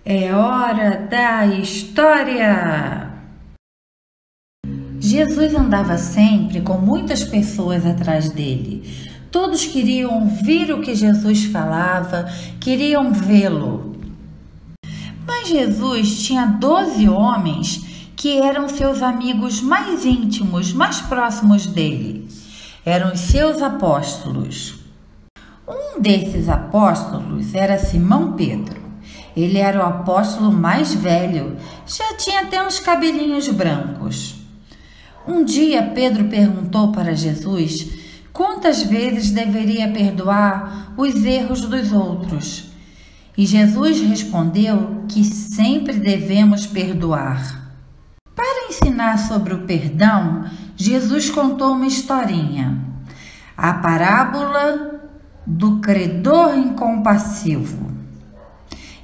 É hora da história! Jesus andava sempre com muitas pessoas atrás dele. Todos queriam ouvir o que Jesus falava, queriam vê-lo. Mas Jesus tinha 12 homens que eram seus amigos mais íntimos, mais próximos dele. Eram os seus apóstolos. Um desses apóstolos era Simão Pedro. Ele era o apóstolo mais velho, já tinha até uns cabelinhos brancos. Um dia Pedro perguntou para Jesus quantas vezes deveria perdoar os erros dos outros. E Jesus respondeu que sempre devemos perdoar. Para ensinar sobre o perdão, Jesus contou uma historinha. A parábola do credor incompassivo.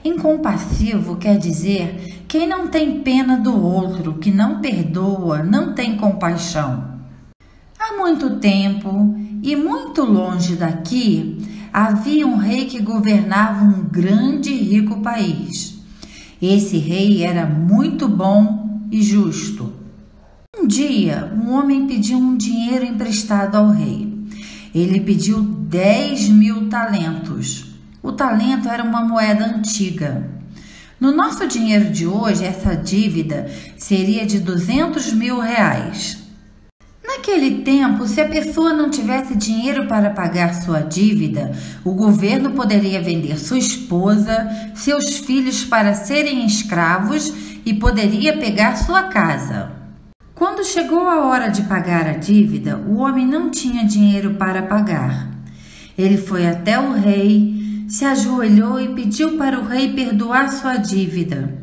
Incompassivo quer dizer quem não tem pena do outro, que não perdoa, não tem compaixão. Há muito tempo e muito longe daqui, havia um rei que governava um grande e rico país. Esse rei era muito bom e justo. Um dia, um homem pediu um dinheiro emprestado ao rei. Ele pediu 10.000 talentos. O talento era uma moeda antiga. No nosso dinheiro de hoje, essa dívida seria de 200.000 reais. Naquele tempo, se a pessoa não tivesse dinheiro para pagar sua dívida, o governo poderia vender sua esposa, seus filhos para serem escravos e poderia pegar sua casa. Quando chegou a hora de pagar a dívida, o homem não tinha dinheiro para pagar. Ele foi até o rei, se ajoelhou e pediu para o rei perdoar sua dívida.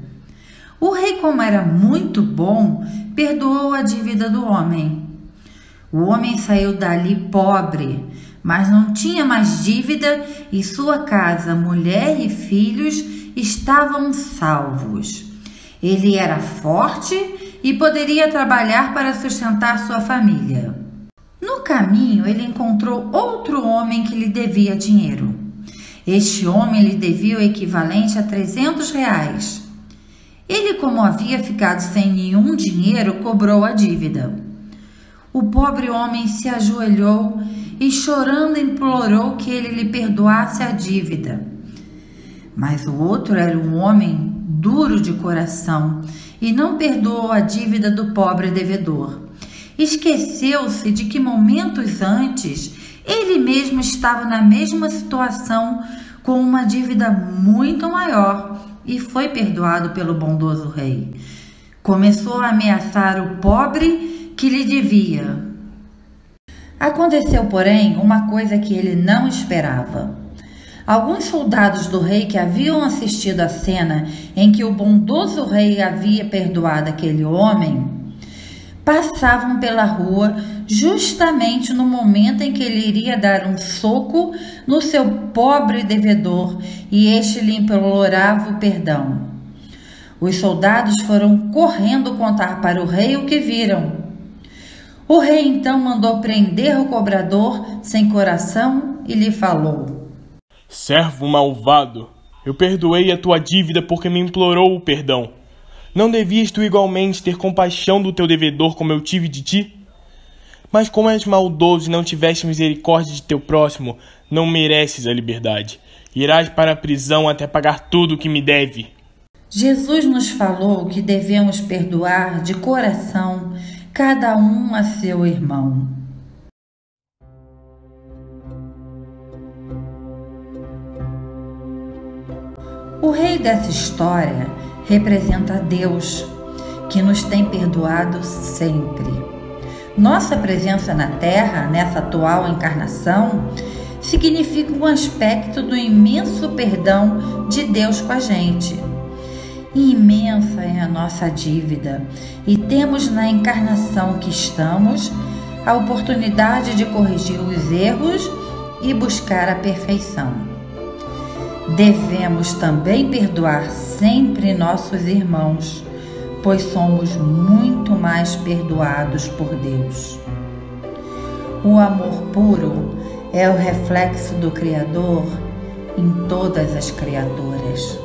O rei, como era muito bom, perdoou a dívida do homem. O homem saiu dali pobre, mas não tinha mais dívida e sua casa, mulher e filhos estavam salvos. Ele era forte e poderia trabalhar para sustentar sua família. No caminho, ele encontrou outro homem que lhe devia dinheiro. Este homem lhe devia o equivalente a 300 reais. Ele, como havia ficado sem nenhum dinheiro, cobrou a dívida. O pobre homem se ajoelhou e, chorando, implorou que ele lhe perdoasse a dívida. Mas o outro era um homem duro de coração e não perdoou a dívida do pobre devedor. Esqueceu-se de que momentos antes ele mesmo estava na mesma situação com uma dívida muito maior e foi perdoado pelo bondoso rei. Começou a ameaçar o pobre que lhe devia. Aconteceu, porém, uma coisa que ele não esperava. Alguns soldados do rei que haviam assistido à cena em que o bondoso rei havia perdoado aquele homem, passavam pela rua justamente no momento em que ele iria dar um soco no seu pobre devedor e este lhe implorava o perdão. Os soldados foram correndo contar para o rei o que viram. O rei então mandou prender o cobrador sem coração e lhe falou: Servo malvado, eu perdoei a tua dívida porque me implorou o perdão. Não devias tu igualmente ter compaixão do teu devedor como eu tive de ti? Mas como és maldoso e não tiveste misericórdia de teu próximo, não mereces a liberdade. Irás para a prisão até pagar tudo o que me deve. Jesus nos falou que devemos perdoar de coração cada um a seu irmão. O rei dessa história representa Deus, que nos tem perdoado sempre. Nossa presença na Terra, nessa atual encarnação, significa um aspecto do imenso perdão de Deus com a gente. E imensa é a nossa dívida, e temos na encarnação que estamos a oportunidade de corrigir os erros e buscar a perfeição. Devemos também perdoar sempre nossos irmãos, pois somos muito mais perdoados por Deus. O amor puro é o reflexo do Criador em todas as criaturas.